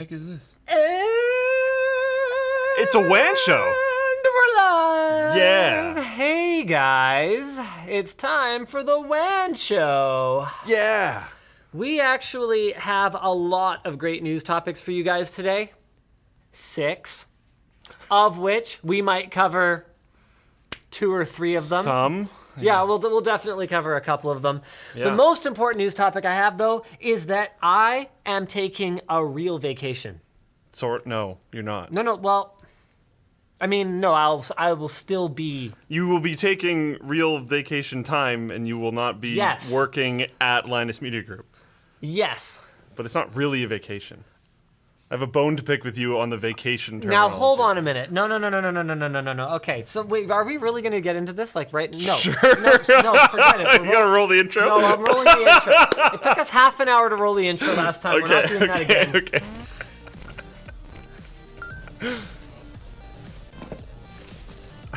What is this? And It's a WAN show. we're live. Yeah. Hey guys, it's time for the WAN show. Yeah. We actually have a lot of great news topics for you guys today. 6, of which we might cover 2 or 3 of them. Some. Yeah, we'll definitely cover a couple of them. Yeah. The most important news topic I have, though, is that I am taking a real vacation. No, you're not. No, well, I mean, no, I will still be. You will be taking real vacation time, and you will not be working at Linus Media Group. Yes. But it's not really a vacation. I have a bone to pick with you on the vacation term. Now, hold on a minute. No. Okay, so wait, are we really going to get into this? Like, right? No. Sure. No, forget it. You gotta roll the intro? No, I'm rolling the intro. It took us half an hour to roll the intro last time. We're not doing that again. Okay.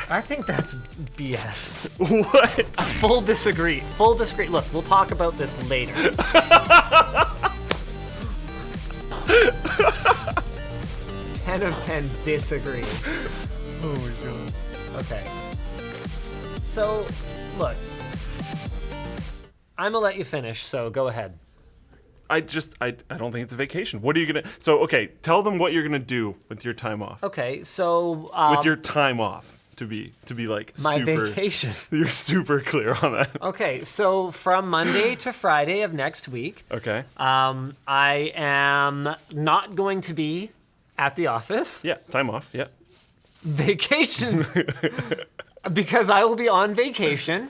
I think that's BS. What? Full disagree. Look, we'll talk about this later. 10 of 10 disagree. Oh my god. Okay. So, look. I'm gonna let you finish, so go ahead. I don't think it's a vacation. What are you gonna... So, okay, tell them what you're gonna do with your time off. Okay, so... with your time off, to be like my super... vacation. You're super clear on that. Okay, so from Monday to Friday of next week, Okay. I am not going to be at the office. Yeah, time off, yeah. Vacation. Because I will be on vacation,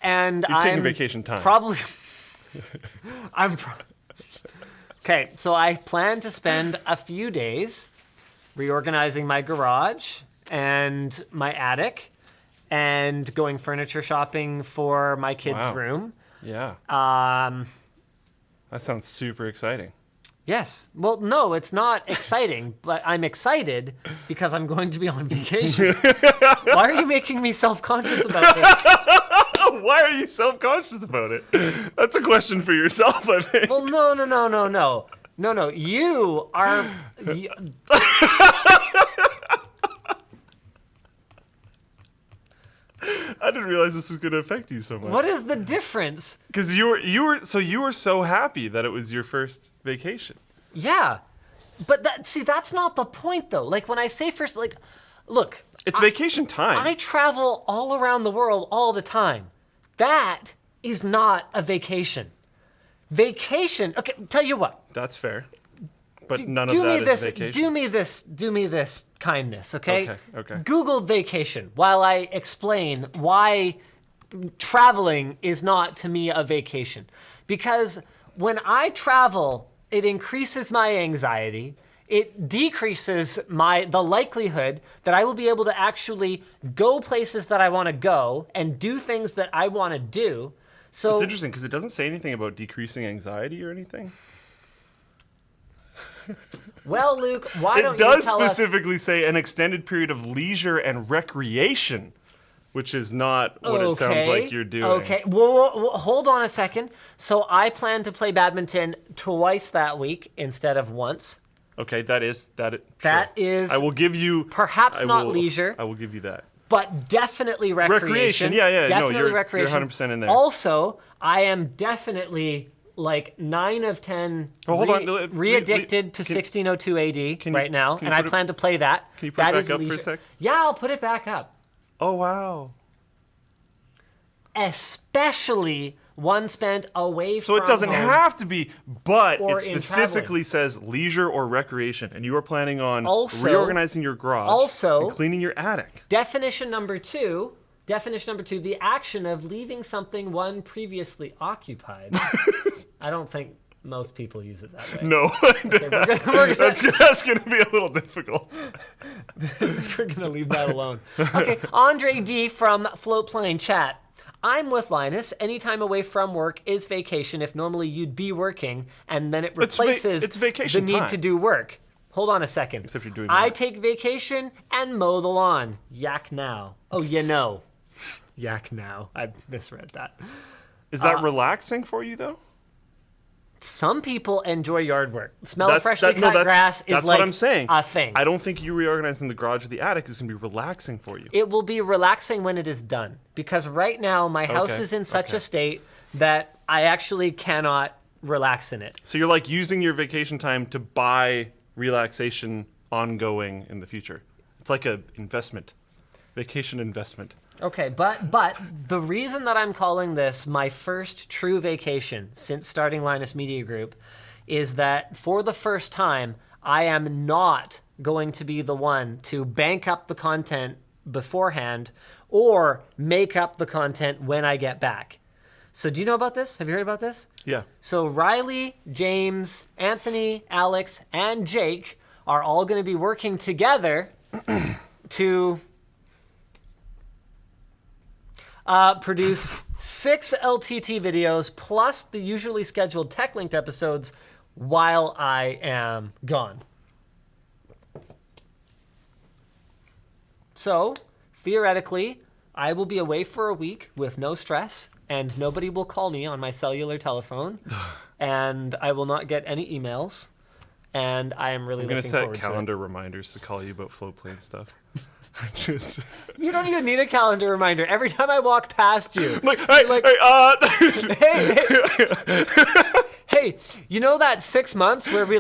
and You're taking vacation time. Probably... Okay, so I plan to spend a few days reorganizing my garage and my attic and going furniture shopping for my kids' room. Yeah. That sounds super exciting. Yes. Well, no, it's not exciting, but I'm excited because I'm going to be on vacation. Why are you making me self-conscious about this? Why are you self-conscious about it? That's a question for yourself, I think. Well, no. You are... I didn't realize this was going to affect you so much. What is the difference? Because you were so happy that it was your first vacation. Yeah. But that's not the point, though. Like, when I say first, like, look. It's vacation time. I travel all around the world all the time. That is not a vacation. Vacation, okay, tell you what. That's fair. But none of that is vacation. Do me this kindness, okay? Okay. Google vacation while I explain why traveling is not, to me, a vacation. Because when I travel, it increases my anxiety. It decreases the likelihood that I will be able to actually go places that I want to go and do things that I want to do. So it's interesting because it doesn't say anything about decreasing anxiety or anything. Well, Luke, why don't you tell us? It tell does specifically say an extended period of leisure and recreation, which is not what it sounds like you're doing. Okay, well, hold on a second. So I plan to play badminton twice that week instead of once. Okay, that is. I will give you. Perhaps not leisure. I will give you that. But definitely recreation. Yeah. Definitely You're recreation. 100% in there. Also, I am definitely like 9 of 10 re-addicted to 1602 AD right now, and I plan to play that. Can you put it back up for a sec? Yeah, I'll put it back up. Oh, wow. Especially one spent away from So it doesn't home have to be, but or it in traveling. specifically says leisure or recreation, and you are planning on Also- reorganizing your garage and cleaning your attic. Definition number two, the action of leaving something one previously occupied. I don't think most people use it that way. No, Okay, that's going to be a little difficult. We're going to leave that alone. Okay, Andre D from Floatplane chat. I'm with Linus. Any time away from work is vacation if normally you'd be working, and then it replaces it's vacation the need time. to do work. Hold on a second. Except you're doing I work. take vacation and mow the lawn. Yak now. Oh, you know. Yak now. I misread that. Is that relaxing for you, though? some people enjoy yard work. The smell of freshly cut that's grass is that's like what I'm saying. a thing. I don't think you reorganizing the garage or the attic is going to be relaxing for you. It will be relaxing when it is done, because right now my house is in such a state that I actually cannot relax in it. So you're like using your vacation time to buy relaxation ongoing in the future. It's like a investment, vacation investment. Okay, but the reason that I'm calling this my first true vacation since starting Linus Media Group is that for the first time, I am not going to be the one to bank up the content beforehand or make up the content when I get back. So do you know about this? Have you heard about this? Yeah. So Riley, James, Anthony, Alex, and Jake are all going to be working together to produce 6 LTT videos plus the usually scheduled tech-linked episodes while I am gone. So, theoretically, I will be away for a week with no stress, and nobody will call me on my cellular telephone, and I will not get any emails, and I am really looking forward to it. I'm going to set calendar reminders to call you about Floatplane stuff. You don't even need a calendar reminder. Every time I walk past you, hey, you know that 6 months where we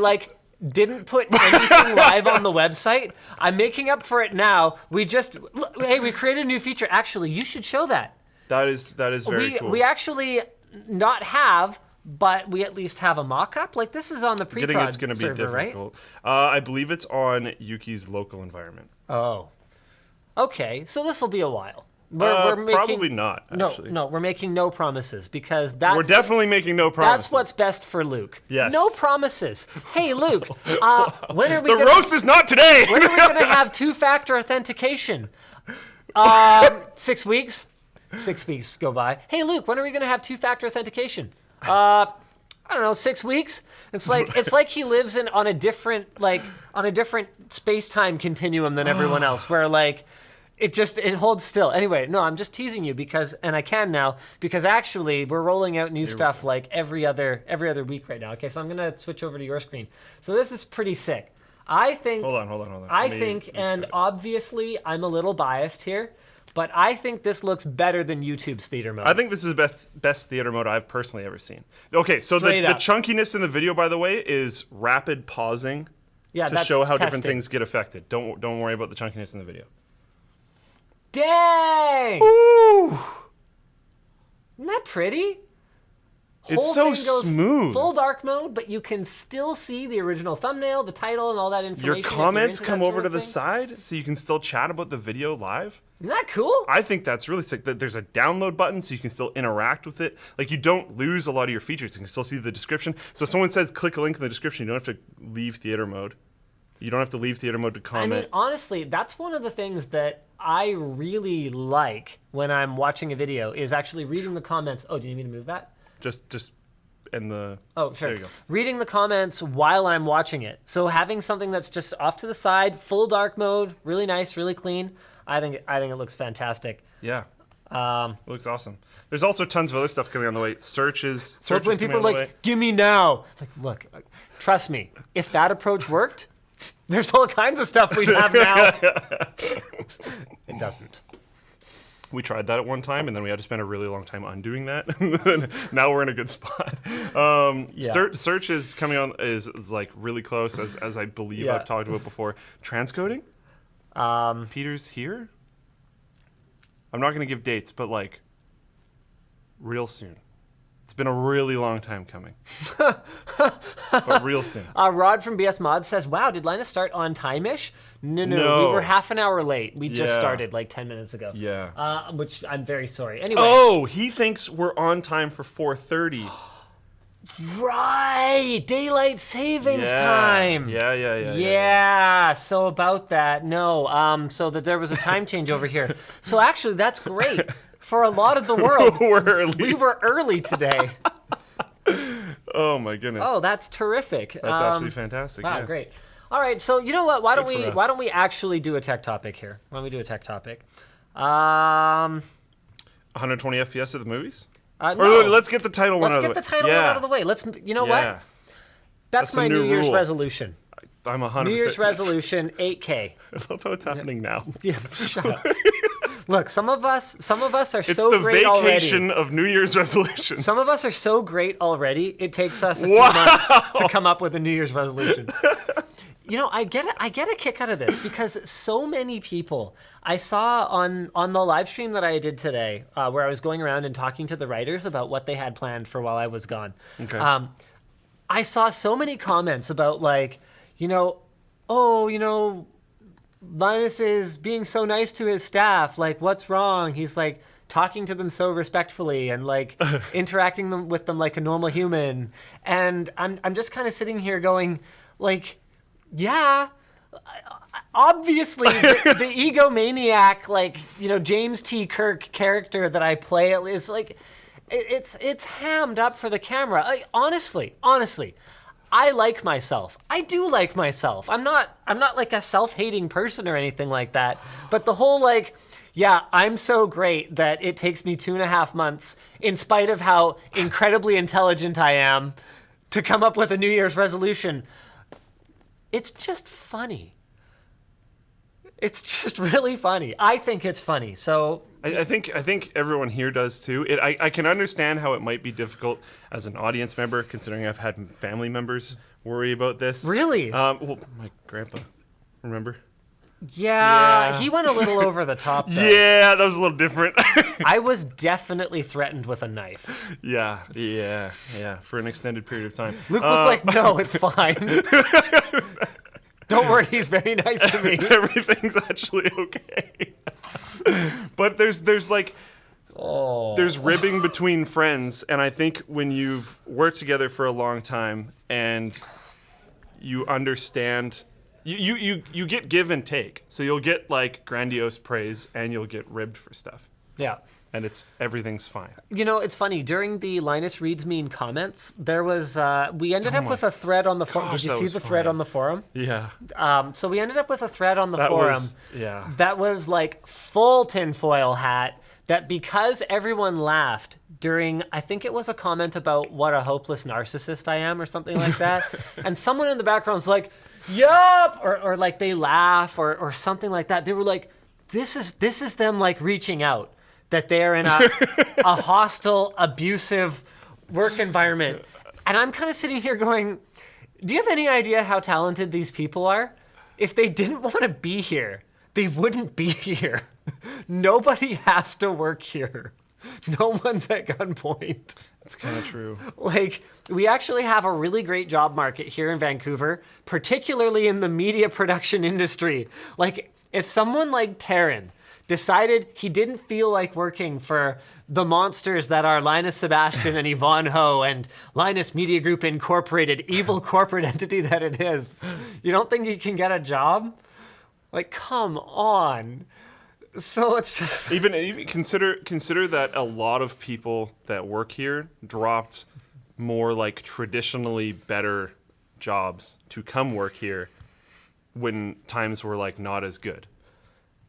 didn't put anything live on the website? I'm making up for it now. We created a new feature. Actually, you should show that. That is very cool. We actually not have, but we at least have a mock-up. This is on the pre-prod it's going to be server, difficult. right? I believe it's on Yuki's local environment. Oh. Okay, so this will be a while. We're making, probably not, actually. No, we're making no promises because that's... We're definitely making no promises. That's what's best for Luke. Yes. No promises. Hey, Luke, when are we The roast is not today! When are we going to have two-factor authentication? 6 weeks? 6 weeks go by. Hey, Luke, when are we going to have two-factor authentication? I don't know, 6 weeks. It's like he lives on a different space-time continuum than everyone else, where it holds still. Anyway, no, I'm just teasing you because I can now, because actually we're rolling out new stuff every other week right now. Okay, so I'm gonna switch over to your screen. So this is pretty sick. I think. Hold on. I think, and obviously I'm a little biased here, but I think this looks better than YouTube's theater mode. I think this is the best theater mode I've personally ever seen. Okay, so the chunkiness in the video, by the way, is rapid pausing to show how different things get affected. Don't worry about the chunkiness in the video. Dang! Ooh! Isn't that pretty? It's so smooth. Full dark mode, but you can still see the original thumbnail, the title, and all that information. Your comments come over to the side, so you can still chat about the video live. Isn't that cool? I think that's really sick. There's a download button, so you can still interact with it. You don't lose a lot of your features. You can still see the description. So if someone says click a link in the description, you don't have to leave theater mode. You don't have to leave theater mode to comment. I mean, honestly, that's one of the things that I really like when I'm watching a video is actually reading the comments. Oh, do you need me to move that? Just in the... Oh, sure. There you go. Reading the comments while I'm watching it. So having something that's just off to the side, full dark mode, really nice, really clean. I think it looks fantastic. Yeah. It looks awesome. There's also tons of other stuff coming on the way. Search is when people are like, give me now. Look, trust me, if that approach worked, there's all kinds of stuff we have now. It doesn't. We tried that at one time, and then we had to spend a really long time undoing that. Now we're in a good spot. Search is coming on, is really close, as I believe I've talked about before. Transcoding? Peter's here? I'm not going to give dates, but real soon. It's been a really long time coming. But real soon. Rod from BS Mod says, wow, did Linus start on time-ish? No, we were half an hour late. We just started 10 minutes ago. Yeah. Which I'm very sorry. Anyway. Oh, he thinks we're on time for 4:30. Right, daylight savings time. Yeah. So about that, no. So that there was a time change over here. So actually, that's great. For a lot of the world, we were early today. Oh my goodness. Oh, that's terrific. That's actually fantastic. Wow, yeah. Great. All right, so you know what? Why don't we actually do a tech topic here? Why don't we do a tech topic? 120 FPS at the movies? No. let's get the title one out of the way. Let's get the title one out of the way. You know what? That's my New Year's resolution. I'm 100%. New Year's resolution, 8K. I love how it's happening now. Yeah, shut up. Look, some of us are It's so great already. It's the vacation of New Year's resolutions. Some of us are so great already, it takes us a few months to come up with a New Year's resolution. You know, I get a kick out of this because so many people I saw on the live stream that I did today, where I was going around and talking to the writers about what they had planned for while I was gone. Okay. I saw so many comments about like, Linus is being so nice to his staff. Like, what's wrong? He's like talking to them so respectfully and like interacting with them like a normal human. And I'm just kind of sitting here going, like, yeah, obviously the egomaniac, like, James T. Kirk character that I play is like, it's hammed up for the camera. Like, honestly, I like myself. I do like myself. I'm not like a self-hating person or anything like that. But the whole like, yeah, I'm so great that it takes me 2.5 months, in spite of how incredibly intelligent I am, to come up with a New Year's resolution. It's just funny. It's just really funny. I think it's funny. So I think everyone here does too. I can understand how it might be difficult as an audience member, considering I've had family members worry about this. Really? Well, my grandpa, remember? Yeah, he went a little over the top, though. Yeah, that was a little different. I was definitely threatened with a knife. Yeah, for an extended period of time. Luke was like, no, it's fine. Don't worry, he's very nice to me. Everything's actually okay. But there's ribbing between friends, and I think when you've worked together for a long time and you understand, you get give and take. So you'll get like grandiose praise and you'll get ribbed for stuff. Yeah. And everything's fine. It's funny. During the Linus Reads Mean comments, there was we ended up with a thread on the forum. Did you see the thread on the forum? Yeah. So we ended up with a thread on the forum. Yeah. That was like full tinfoil hat. That because everyone laughed during, I think it was a comment about what a hopeless narcissist I am or something like that, and someone in the background's like, "Yup," or like they laugh or something like that. They were like, "This is them like reaching out." That they're in a hostile, abusive work environment. And I'm kind of sitting here going, do you have any idea how talented these people are? If they didn't want to be here, they wouldn't be here. Nobody has to work here. No one's at gunpoint. That's kind of true. Like, we actually have a really great job market here in Vancouver, particularly in the media production industry. Like, if someone like Taryn decided he didn't feel like working for the monsters that are Linus Sebastian and Yvonne Ho and Linus Media Group Incorporated, evil corporate entity that it is, you don't think he can get a job? Like, come on. So it's just even consider that a lot of people that work here dropped more like traditionally better jobs to come work here when times were like not as good.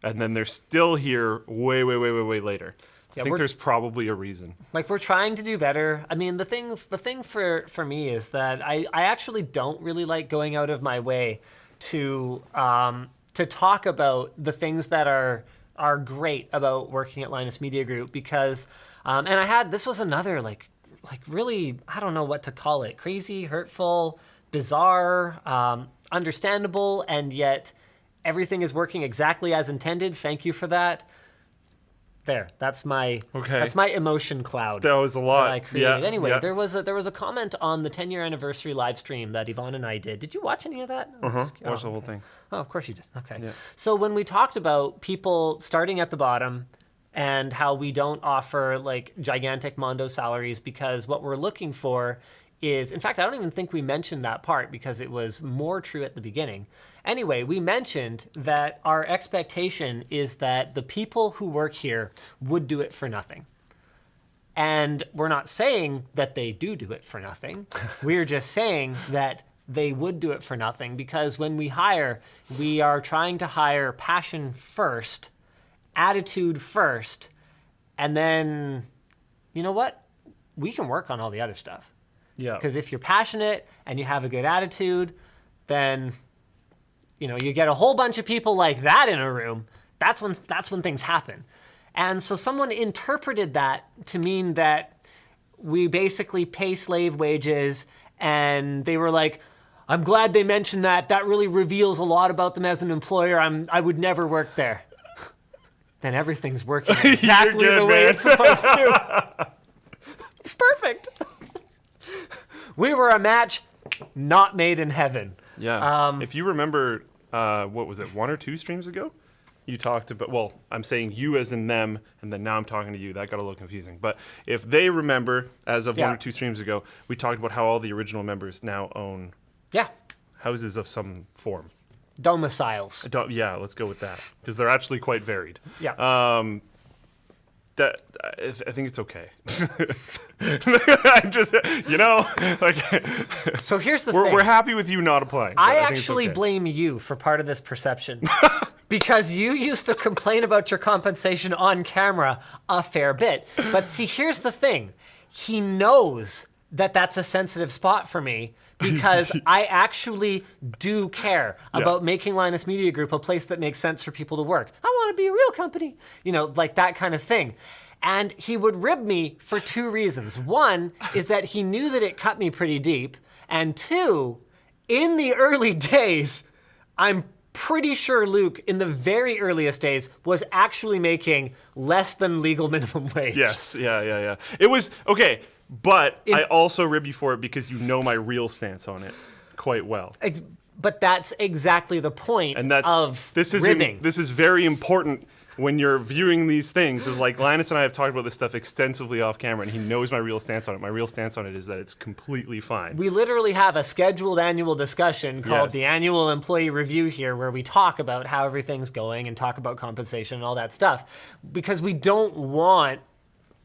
And then they're still here way later. Yeah, I think there's probably a reason. Like, we're trying to do better. I mean, the thing for me is that I actually don't really like going out of my way to talk about the things that are great about working at Linus Media Group because, and this was another like really, I don't know what to call it, crazy, hurtful, bizarre, understandable, and yet everything is working exactly as intended. Thank you for that. That's my emotion cloud. That was a lot. That I created. Yeah, anyway, yeah. there was a comment on the 10-year anniversary live stream that Yvonne and I did. Did you watch any of that? Watched the whole thing. Oh, of course you did. Okay. Yeah. So when we talked about people starting at the bottom and how we don't offer like gigantic Mondo salaries because what we're looking for is, in fact, I don't even think we mentioned that part because it was more true at the beginning. Anyway, we mentioned that our expectation is that the people who work here would do it for nothing. And we're not saying that they do it for nothing. We're just saying that they would do it for nothing because when we hire, we are trying to hire passion first, attitude first, and then, you know what? we can work on all the other stuff. Yeah. Because if you're passionate and you have a good attitude, then, you know, you get a whole bunch of people like that in a room. That's when things happen. And so someone interpreted that to mean that we basically pay slave wages, and they were like, I'm glad they mentioned that. That really reveals a lot about them as an employer. I would never work there. Then everything's working exactly the way it's supposed to. Perfect. We were a match not made in heaven. Yeah. If you remember, what was it, 1 or 2 streams ago? You talked about, well, I'm saying you as in them, and then now I'm talking to you. That got a little confusing. But if they remember, as of 1 or 2 streams ago, we talked about how all the original members now own houses of some form. Domiciles. Yeah, let's go with that. Because they're actually quite varied. Yeah. I think it's okay. I just, you know, like. So here's the thing. We're happy with you not applying. I actually blame you for part of this perception. Because you used to complain about your compensation on camera a fair bit. But see, here's the thing. He knows that that's a sensitive spot for me because I actually do care about making Linus Media Group a place that makes sense for people to work. I want to be a real company, you know, like that kind of thing. And he would rib me for 2 reasons. One is that he knew that it cut me pretty deep. And 2, in the early days, I'm pretty sure Luke, in the very earliest days, was actually making less than legal minimum wage. Yes, yeah. It was, okay, but I also rib you for it because you know my real stance on it quite well. But that's exactly the point of ribbing. This is very important when you're viewing these things. Is like Linus and I have talked about this stuff extensively off camera, and he knows my real stance on it. My real stance on it is that it's completely fine. We literally have a scheduled annual discussion called the Annual Employee Review here, where we talk about how everything's going and talk about compensation and all that stuff, because we don't want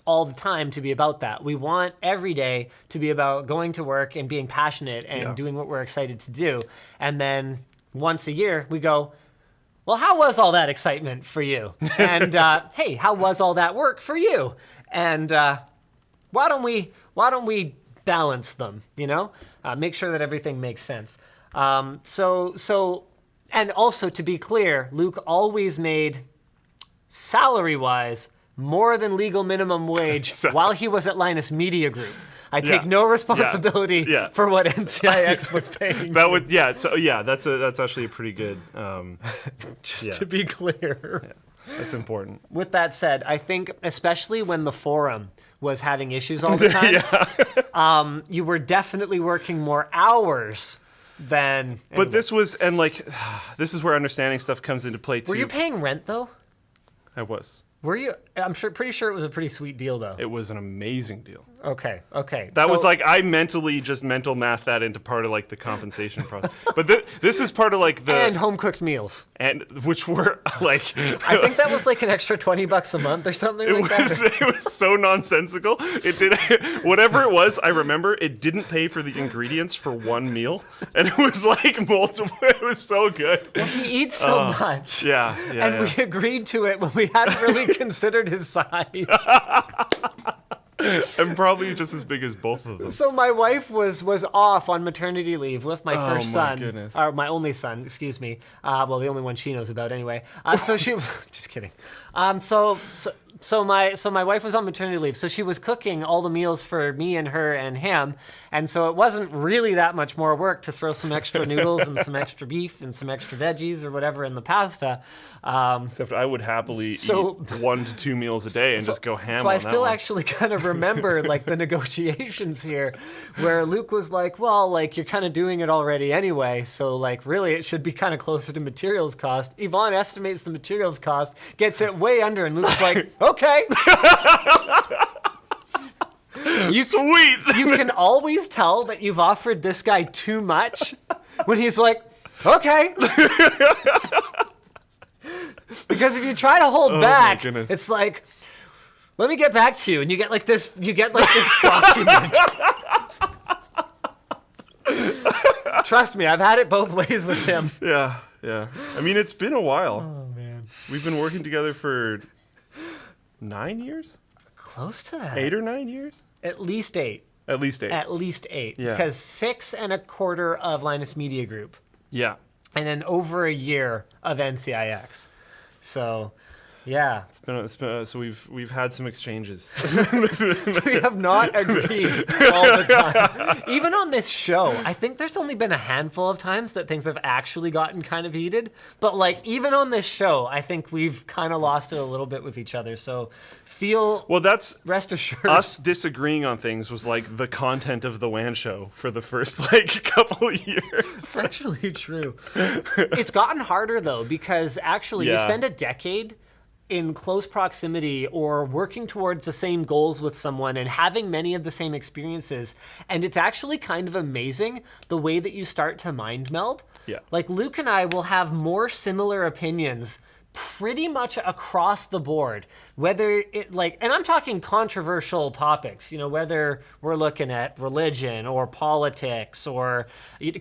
all the time to be about that. We want every day to be about going to work and being passionate and doing what we're excited to do. And then once a year we go, well, how was all that excitement for you? And hey, how was all that work for you? And why don't we balance them? You know, make sure that everything makes sense. So, and also to be clear, Luke always made salary-wise more than legal minimum wage while he was at Linus Media Group. I take no responsibility for what NCIX was paying. That's actually a pretty good. Just to be clear. That's important. With that said, I think especially when the forum was having issues all the time, you were definitely working more hours than. But this was, and like, this is where understanding stuff comes into play too. Were you paying rent though? I was. Were you? I'm pretty sure it was a pretty sweet deal though. It was an amazing deal. Okay. That was like, I mentally just mental math that into part of like the compensation process. But this is part of like the... And home cooked meals. And which were like... I think that was like an extra $20 a month or something like that. It was so nonsensical. It did, whatever it was, I remember it didn't pay for the ingredients for one meal. And it was like multiple, it was so good. Well, he eats so much. Yeah. And we agreed to it when we hadn't really considered his size. I'm probably just as big as both of them. So my wife was off on maternity leave with my first son, goodness. or my only son, excuse me. Well, the only one she knows about anyway. So she, just kidding. So my wife was on maternity leave, so she was cooking all the meals for me and her and him, and so it wasn't really that much more work to throw some extra noodles and some extra beef and some extra veggies or whatever in the pasta. Except I would happily eat 1 to 2 meals a day and just go ham on that. So I still actually kind of remember like the negotiations here, where Luke was like, "Well, like you're kind of doing it already anyway, so like really it should be kind of closer to materials cost." Yvonne estimates the materials cost, gets it way under, and Luke's like, "Okay." Sweet. You can always tell that you've offered this guy too much when he's like, "Okay." Because if you try to hold back, it's like, "Let me get back to you," and you get like this document. Trust me, I've had it both ways with him. Yeah. I mean, it's been a while. Oh man. We've been working together for 9 years? Close to that. 8 or 9 years? At least 8. At least 8. At least 8. Yeah. Because 6 1/4 of Linus Media Group. Yeah. And then over a year of NCIX. So, yeah. It's been so we've had some exchanges. We have not agreed all the time. Even on this show, I think there's only been a handful of times that things have actually gotten kind of heated. But like even on this show, I think we've kind of lost it a little bit with each other. So that's rest assured. Us disagreeing on things was like the content of the WAN show for the first like couple of years. It's actually true. It's gotten harder though, because actually you spend a decade in close proximity or working towards the same goals with someone and having many of the same experiences. And it's actually kind of amazing the way that you start to mind meld. Yeah. Like Luke and I will have more similar opinions pretty much across the board, whether it and I'm talking controversial topics, whether we're looking at religion or politics or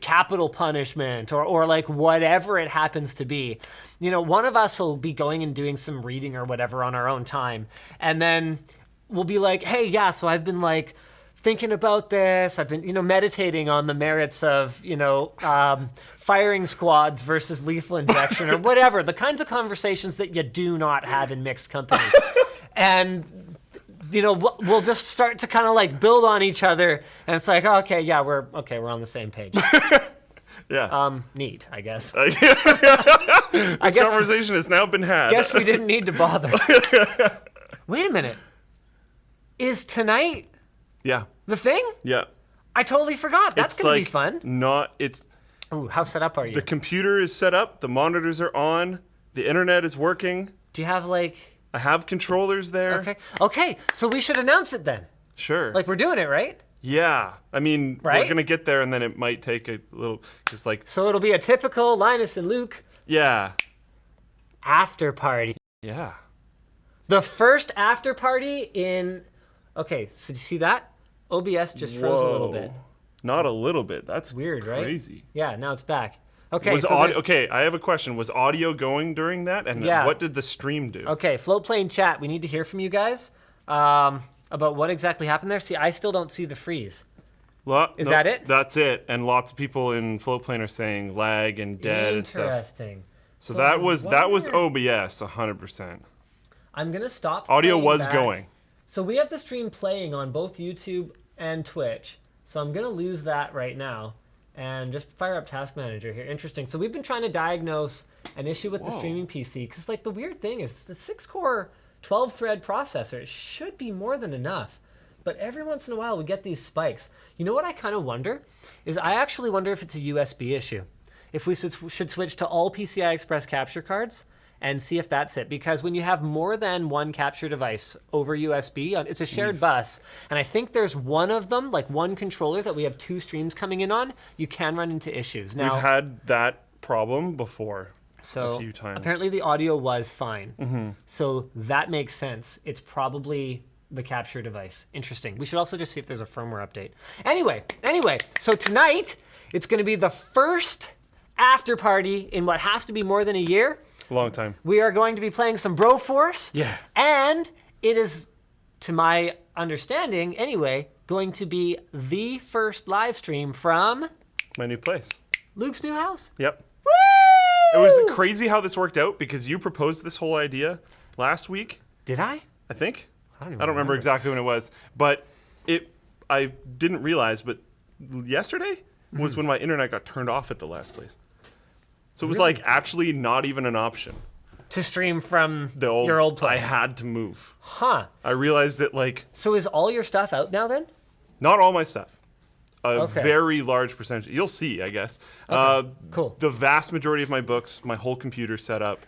capital punishment or like whatever it happens to be. One of us will be going and doing some reading or whatever on our own time. And then we'll be like, hey, yeah, so I've been like thinking about this. I've been, meditating on the merits of, firing squads versus lethal injection or whatever, the kinds of conversations that you do not have in mixed company. And, we'll just start to kind of like build on each other. And it's like, oh, okay, yeah, we're on the same page. Yeah. Neat, I guess. This conversation has now been had. Guess we didn't need to bother. Wait a minute. Is tonight the thing? Yeah. I totally forgot. That's going to be fun. Ooh, how set up are you? The computer is set up. The monitors are on. The internet is working. Do you have I have controllers there. Okay. So we should announce it then. Sure. Like we're doing it, right? Yeah. I mean, right? We're going to get there and then it might take a little, So it'll be a typical Linus and Luke. Yeah. After party. Yeah. The first after party in, okay, so do you see that? OBS just froze a little bit. Not a little bit. That's weird, right? Crazy. Yeah, now it's back. Okay. Okay, I have a question. Was audio going during that? And what did the stream do? Okay, Floatplane chat. We need to hear from you guys about what exactly happened there. See, I still don't see the freeze. Is that it? That's it. And lots of people in Floatplane are saying lag and dead and stuff. Interesting. So that was OBS 100%. I'm gonna stop. Audio was going. So we have the stream playing on both YouTube and Twitch. So I'm going to lose that right now and just fire up Task Manager here. Interesting. So we've been trying to diagnose an issue with the streaming PC because the weird thing is the 6-core 12-thread processor. It should be more than enough. But every once in a while we get these spikes. You know what I kind of wonder? I actually wonder if it's a USB issue. If we should switch to all PCI Express capture cards and see if that's it. Because when you have more than one capture device over USB, it's a shared bus, and I think there's one of them, like one controller that we have 2 streams coming in on, you can run into issues. Now, we've had that problem before a few times. Apparently the audio was fine. Mm-hmm. So that makes sense. It's probably the capture device. Interesting. We should also just see if there's a firmware update. Anyway, so tonight, it's going to be the first after party in what has to be more than a year. Long time. We are going to be playing some Broforce. Yeah. And it is, to my understanding anyway, going to be the first live stream from my new place. Luke's new house. Yep. Woo! It was crazy how this worked out because you proposed this whole idea last week. Did I? I think. I don't remember exactly when it was, but I didn't realize, but yesterday was when my internet got turned off at the last place. So it was like actually not even an option. To stream from your old place. I had to move. Huh. I realized that So is all your stuff out now then? Not all my stuff. A very large percentage. You'll see, I guess. Okay. Cool. The vast majority of my books, my whole computer set up.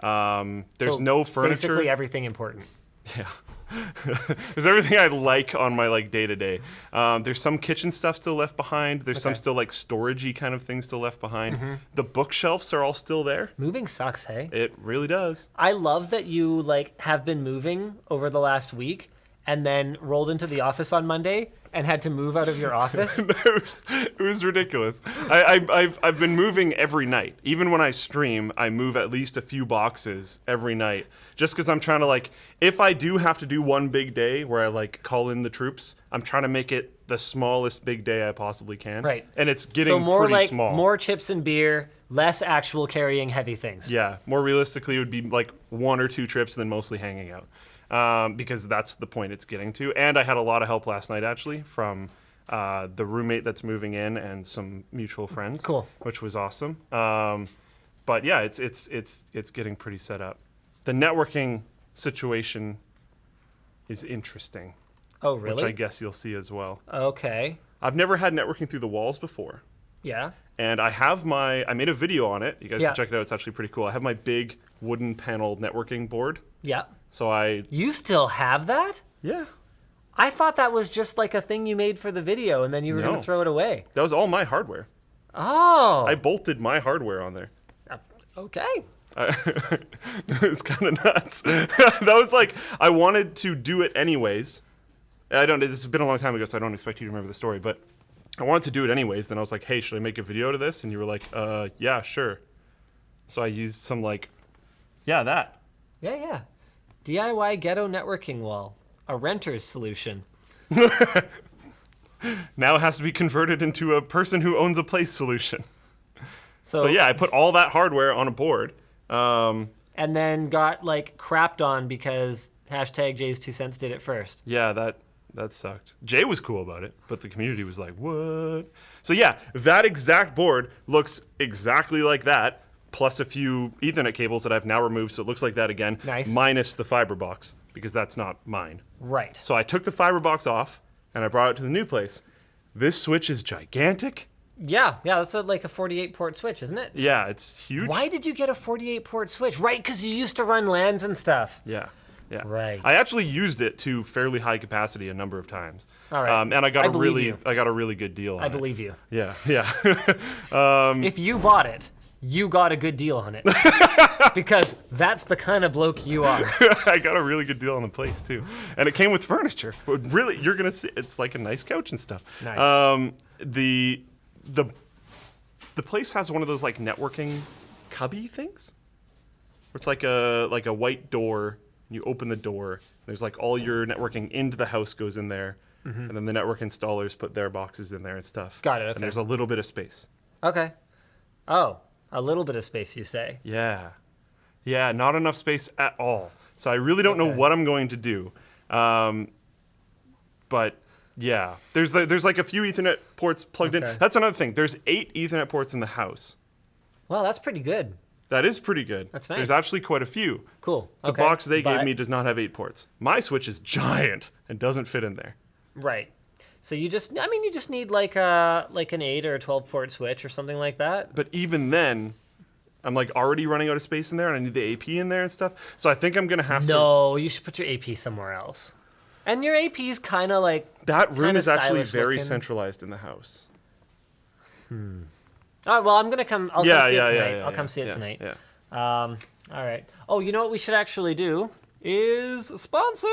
There's no furniture. Basically everything important. Yeah. There's everything I like on my day-to-day. There's some kitchen stuff still left behind. There's some still storagey kind of things still left behind. Mm-hmm. The bookshelves are all still there. Moving sucks, hey? It really does. I love that you have been moving over the last week and then rolled into the office on Monday and had to move out of your office? It was ridiculous. I've been moving every night. Even when I stream, I move at least a few boxes every night. Just because I'm trying to, like, if I do have to do one big day where I, like, call in the troops, I'm trying to make it the smallest big day I possibly can. Right. And it's getting so more pretty like small. more chips and beer, less actual carrying heavy things. Yeah. More realistically, it would be, like, 1 or 2 trips and then mostly hanging out. Because that's the point it's getting to. And I had a lot of help last night, actually, from the roommate that's moving in and some mutual friends. Cool. Which was awesome. But yeah, it's getting pretty set up. The networking situation is interesting. Oh, really? Which I guess you'll see as well. Okay. I've never had networking through the walls before. Yeah. And I made a video on it. You guys Yeah. can check it out. It's actually pretty cool. I have my big wooden panel networking board. Yeah. So You still have that? yeah. I thought that was just like a thing you made for the video and then you were going No. to throw it away. That was all my hardware. Oh. I bolted my hardware on there. Okay. It's kind of nuts. That was like, I wanted to do it anyways. This has been a long time ago, so I don't expect you to remember the story, but I wanted to do it anyways. Then I was like, hey, should I make a video to this? And you were like, yeah, sure. So I used some that. Yeah. DIY ghetto networking wall. A renter's solution. Now it has to be converted into a person who owns a place solution. So yeah, I put all that hardware on a board. And then got like crapped on because hashtag Jay's 2 cents did it first. Yeah, that sucked. Jay was cool about it, but the community was like, what? So yeah, that exact board looks exactly like that, plus a few Ethernet cables that I've now removed, so it looks like that again. Nice. Minus the fiber box, because that's not mine. Right. So I took the fiber box off, and I brought it to the new place. This switch is gigantic. Yeah, that's like a 48 port switch, isn't it? Yeah, it's huge. Why did you get a 48 port switch? Right, because you used to run LANs and stuff. Yeah. Right. I actually used it to fairly high capacity a number of times. All right. And I got I a believe really good deal on it. I believe you. Yeah. If you bought it, you got a good deal on it. Because that's the kind of bloke you are. I got a really good deal on the place too, and it came with furniture. Really, you're gonna see it's like a nice couch and stuff. Nice. The place has one of those like networking cubby things, where it's like a white door. You open the door. There's like all your networking into the house goes in there, and then the network installers put their boxes in there and stuff. Got it, okay. And there's a little bit of space. Okay. Oh, a little bit of space, you say. Yeah, not enough space at all. So I really don't know what I'm going to do. But yeah, there's like a few Ethernet ports plugged in. That's another thing. There's 8 Ethernet ports in the house. Well, that's pretty good. That is pretty good. That's nice. There's actually quite a few. Cool. The box they gave me does not have 8 ports. My switch is giant and doesn't fit in there. Right. So you just need like an 8 or a 12 port switch or something like that. But even then, I'm like already running out of space in there, and I need the AP in there and stuff. So I think I'm gonna have to. No, you should put your AP somewhere else. And your AP is kind of like that room is actually stylish very looking. centralized in the house. All right, well, I'm gonna come. I'll come see it tonight. I'll come see it tonight. Yeah. All right. Oh, you know what we should actually do is sponsors.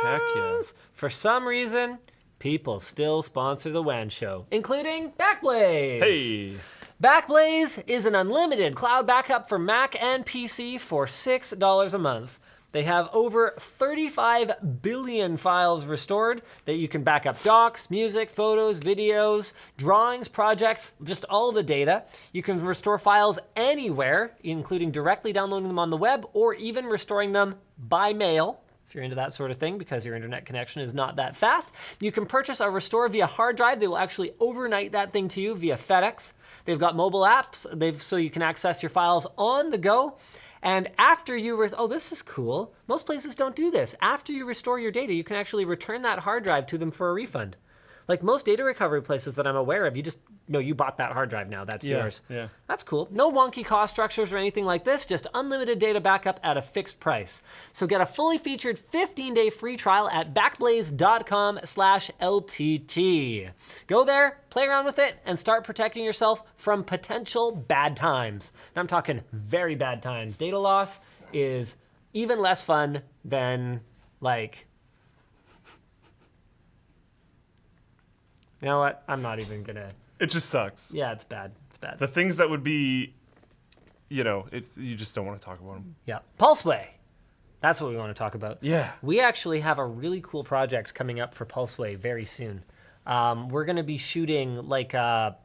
Heck yeah. For some reason, people still sponsor the WAN show, including Backblaze. Hey. Backblaze is an unlimited cloud backup for Mac and PC for $6 a month. They have over 35 billion files restored that you can back up docs, music, photos, videos, drawings, projects, just all the data. You can restore files anywhere, including directly downloading them on the web or even restoring them by mail, if you're into that sort of thing, because your internet connection is not that fast. You can purchase a restore via hard drive. They will actually overnight that thing to you via FedEx. They've got mobile apps so you can access your files on the go. And after you, this is cool. Most places don't do this. After you restore your data, you can actually return that hard drive to them for a refund. Like most data recovery places that I'm aware of, you bought that hard drive now, that's yours. Yeah. That's cool. No wonky cost structures or anything like this, just unlimited data backup at a fixed price. So get a fully featured 15-day free trial at backblaze.com/LTT. Go there, play around with it, and start protecting yourself from potential bad times. Now I'm talking very bad times. Data loss is even less fun than like You know what? I'm not even gonna. It just sucks. Yeah, it's bad. It's bad. The things that would be, you just don't want to talk about them. Yeah. Pulseway. That's what we want to talk about. Yeah. We actually have a really cool project coming up for Pulseway very soon. We're going to be shooting like a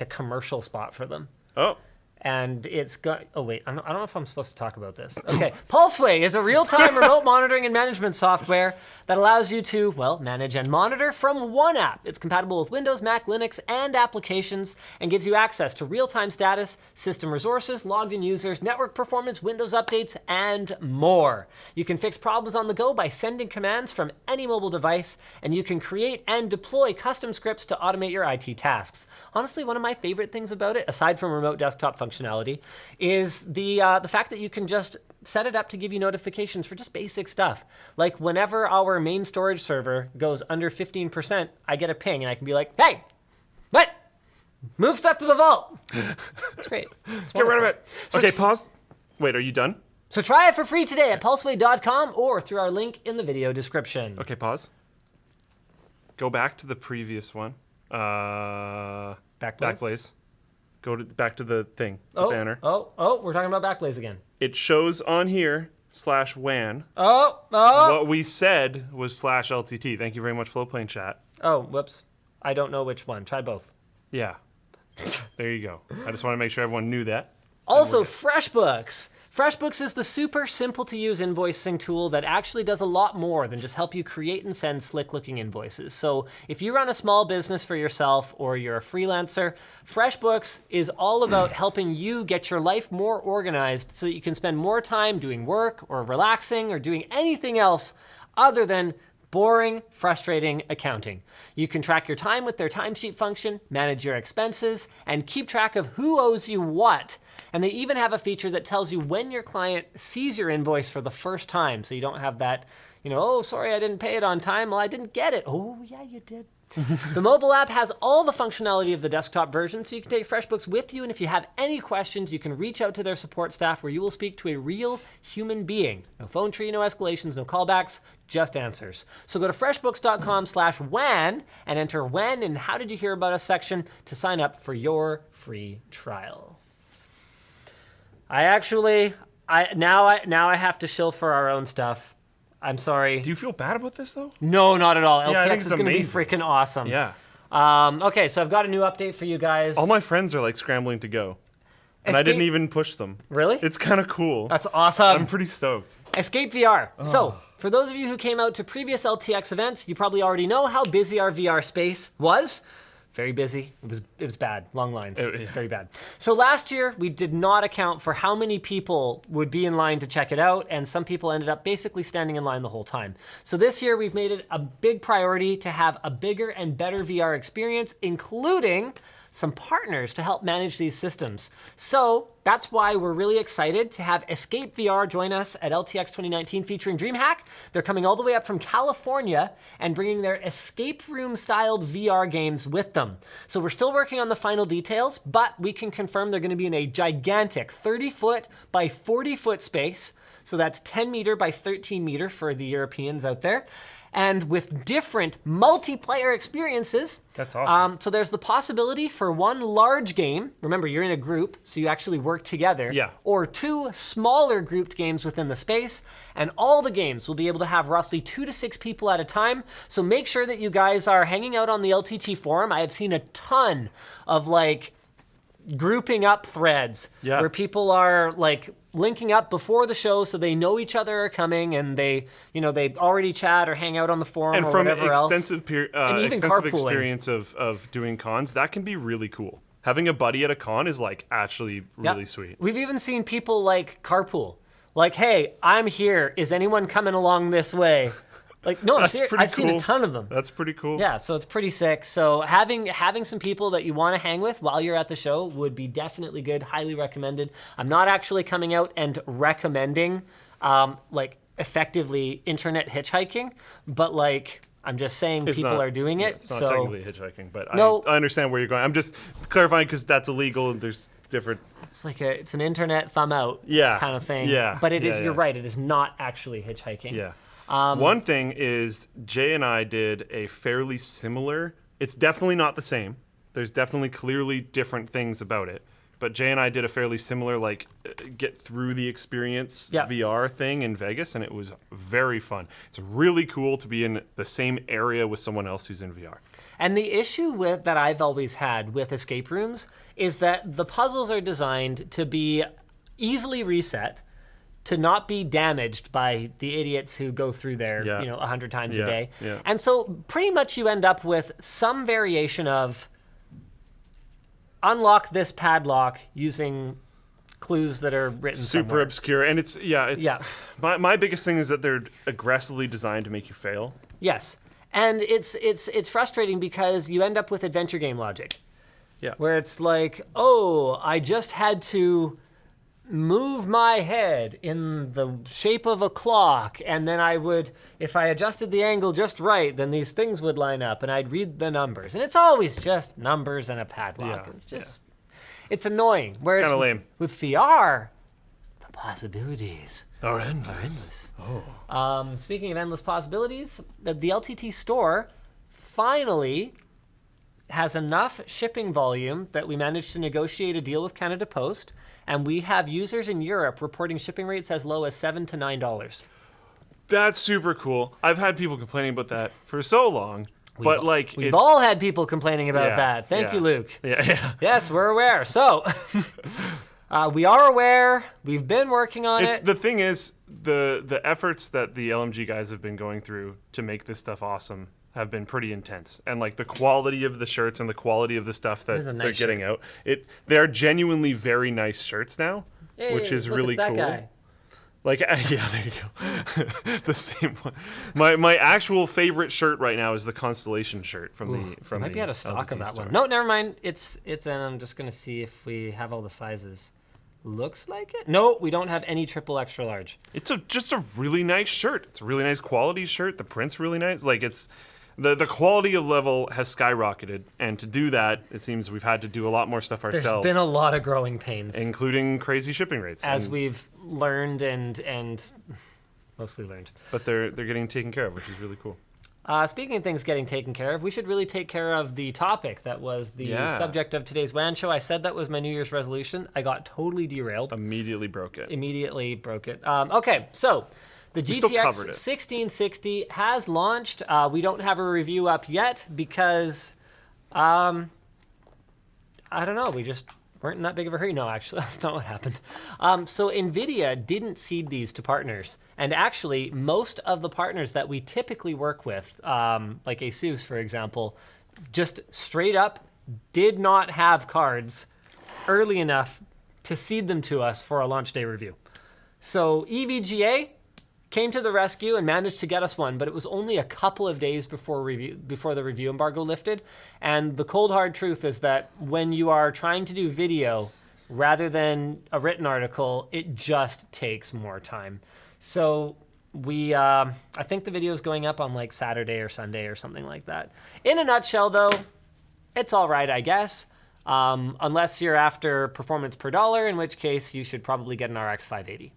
commercial spot for them. Oh. And it's got. Oh wait, I don't know if I'm supposed to talk about this. Okay, Pulseway is a real-time remote monitoring and management software that allows you to, manage and monitor from one app. It's compatible with Windows, Mac, Linux, and applications, and gives you access to real-time status, system resources, logged-in users, network performance, Windows updates, and more. You can fix problems on the go by sending commands from any mobile device, and you can create and deploy custom scripts to automate your IT tasks. Honestly, one of my favorite things about it, aside from remote desktop functionality, is the fact that you can just set it up to give you notifications for just basic stuff. Like whenever our main storage server goes under 15%, I get a ping and I can be like, hey, what? Move stuff to the vault. It's great. It's Get rid of it. Okay, pause. Wait, are you done? So try it for free today at pulseway.com or through our link in the video description. Okay, pause. Go back to the previous one. Backblaze. Go back to the thing, the banner. We're talking about Backblaze again. It shows on here /WAN. What we said was /LTT. Thank you very much, Floatplane chat. Oh, whoops. I don't know which one. Try both. Yeah. There you go. I just want to make sure everyone knew that. Also, Freshbooks. Freshbooks is the super simple to use invoicing tool that actually does a lot more than just help you create and send slick looking invoices. So if you run a small business for yourself or you're a freelancer, Freshbooks is all about helping you get your life more organized so that you can spend more time doing work or relaxing or doing anything else other than boring, frustrating accounting. You can track your time with their timesheet function, manage your expenses, and keep track of who owes you what. And they even have a feature that tells you when your client sees your invoice for the first time, so you don't have that, oh, sorry, I didn't pay it on time. Well, I didn't get it. Oh, yeah, you did. The mobile app has all the functionality of the desktop version, so you can take FreshBooks with you, and if you have any questions, you can reach out to their support staff where you will speak to a real human being. No phone tree, no escalations, no callbacks, just answers. So go to freshbooks.com/WAN and enter WAN in How Did You Hear About Us section to sign up for your free trial. Now I have to shill for our own stuff. I'm sorry. Do you feel bad about this, though? No, not at all. Yeah, LTX is going to be freaking awesome. Yeah. Okay, so I've got a new update for you guys. All my friends are, scrambling to go. And I didn't even push them. Really? It's kind of cool. That's awesome. I'm pretty stoked. Escape VR. Oh. So, for those of you who came out to previous LTX events, you probably already know how busy our VR space was. Very busy. It was bad. Long lines. Very bad. So last year, we did not account for how many people would be in line to check it out, and some people ended up basically standing in line the whole time. So this year, we've made it a big priority to have a bigger and better VR experience, including some partners to help manage these systems. So that's why we're really excited to have Escape VR join us at LTX 2019 featuring DreamHack. They're coming all the way up from California and bringing their escape room styled VR games with them. So we're still working on the final details, but we can confirm they're gonna be in a gigantic 30-foot by 40-foot space. So that's 10 meter by 13 meter for the Europeans out there. And with different multiplayer experiences. That's awesome. So there's the possibility for one large game. Remember, you're in a group, so you actually work together. Yeah. Or two smaller grouped games within the space. And all the games will be able to have roughly 2 to 6 people at a time. So make sure that you guys are hanging out on the LTT forum. I have seen a ton of grouping up threads where people are linking up before the show so they know each other are coming and they already chat or hang out on the forum and or from whatever else. Extensive experience of doing cons, that can be really cool. Having a buddy at a con is actually really sweet. We've even seen people carpool. Hey, I'm here. Is anyone coming along this way? No, I've seen a ton of them. That's pretty cool. Yeah, so it's pretty sick. So having some people that you want to hang with while you're at the show would be definitely good. Highly recommended. I'm not actually coming out and recommending effectively internet hitchhiking, but I'm just saying people are doing it. It's not technically hitchhiking, but I understand where you're going. I'm just clarifying because that's illegal and there's different. It's an internet thumb out kind of thing. Yeah. But it is. You're right. It is not actually hitchhiking. Yeah. One thing is Jay and I did a fairly similar It's definitely not the same. There's definitely clearly different things about it. But Jay and I did a fairly similar, like, get through the experience VR thing in Vegas, and it was very fun. It's really cool to be in the same area with someone else who's in VR. And the issue that I've always had with escape rooms is that the puzzles are designed to be easily reset, to not be damaged by the idiots who go through there, 100 times a day. Yeah. And so pretty much you end up with some variation of unlock this padlock using clues that are written super somewhere. Obscure. And it's my biggest thing is that they're aggressively designed to make you fail. Yes. And it's frustrating because you end up with adventure game logic. Yeah. Where it's like, oh, I just had to move my head in the shape of a clock, and then I would, if I adjusted the angle just right, then these things would line up, and I'd read the numbers. And it's always just numbers and a padlock. Yeah. It's just, it's annoying. Whereas kind of lame. With VR, the possibilities are endless. Oh. Speaking of endless possibilities, the LTT store finally has enough shipping volume that we managed to negotiate a deal with Canada Post, and we have users in Europe reporting shipping rates as low as $7 to $9. That's super cool. I've had people complaining about that for so long, We've all had people complaining about that. Thank you, Luke. Yeah. Yes, we're aware. So we are aware. We've been working on it. The thing is, the efforts that the LMG guys have been going through to make this stuff awesome have been pretty intense, and like the quality of the shirts and the quality of the stuff that they're getting out, they are genuinely very nice shirts now, which is really cool. Guy. Like, yeah, there you go. The same one. My actual favorite shirt right now is the Constellation shirt from the might be out of stock LTT of that store. one. No, never mind. It's I'm just gonna see if we have all the sizes. Looks like it. No, we don't have any triple extra large. It's just a really nice shirt. It's a really nice quality shirt. The print's really nice. Like, it's the quality of level has skyrocketed, and to do that, it seems we've had to do a lot more stuff ourselves. There's been a lot of growing pains, including crazy shipping rates, as we've learned and mostly learned. But they're getting taken care of, which is really cool. Speaking of things getting taken care of, we should really take care of the topic that was the subject of today's WAN show. I said that was my New Year's resolution. I got totally derailed. Immediately broke it. Okay, so the GTX 1660 has launched. We don't have a review up yet because, I don't know, we just weren't in that big of a hurry. No, actually, that's not what happened. So Nvidia didn't seed these to partners. And actually, most of the partners that we typically work with, like ASUS, for example, just straight up did not have cards early enough to seed them to us for a launch day review. So EVGA came to the rescue and managed to get us one, but it was only a couple of days before the review embargo lifted. And the cold hard truth is that when you are trying to do video rather than a written article, it just takes more time. So I think the video is going up on like Saturday or Sunday or something like that. In a nutshell, though, it's all right, I guess. Unless you're after performance per dollar, in which case you should probably get an RX 580.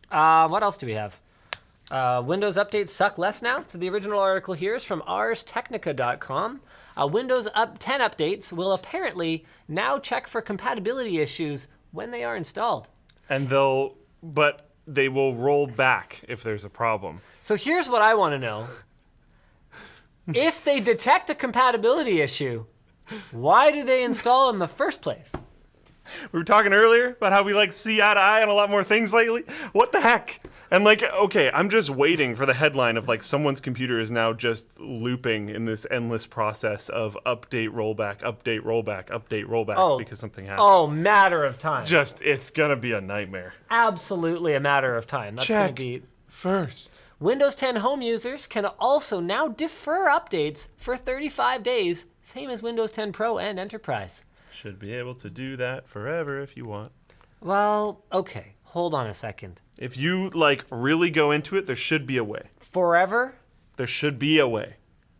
What else do we have? Windows updates suck less now. So the original article here is from arstechnica.com. Windows 10 updates will apparently now check for compatibility issues when they are installed. And they will roll back if there's a problem. So here's what I want to know. If they detect a compatibility issue, why do they install in the first place? We were talking earlier about how we like see eye to eye on a lot more things lately. What the heck? And like, okay, I'm just waiting for the headline of like someone's computer is now just looping in this endless process of update, rollback, update, rollback, update, rollback because something happened. Oh, matter of time. It's gonna be a nightmare. Absolutely a matter of time. That's Check gonna be first. Windows 10 home users can also now defer updates for 35 days, same as Windows 10 Pro and Enterprise. Should be able to do that forever if you want. Well, okay, hold on a second. If you like really go into it, there should be a way. Forever? There should be a way.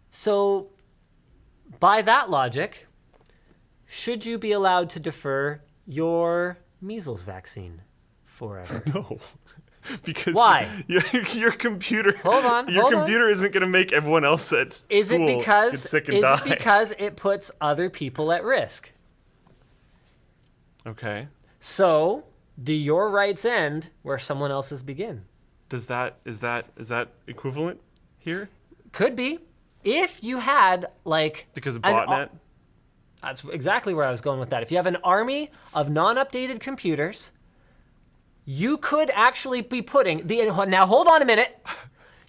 So, by that logic, should you be allowed to defer your measles vaccine forever? No. Because Why? Your computer. Hold on. Your computer isn't going to make everyone else at school get sick and die. Is it because it puts other people at risk? Okay. So, do your rights end where someone else's begin? Is that equivalent here? Could be. If you had because of botnet. That's exactly where I was going with that. If you have an army of non-updated computers, you could actually be putting now hold on a minute.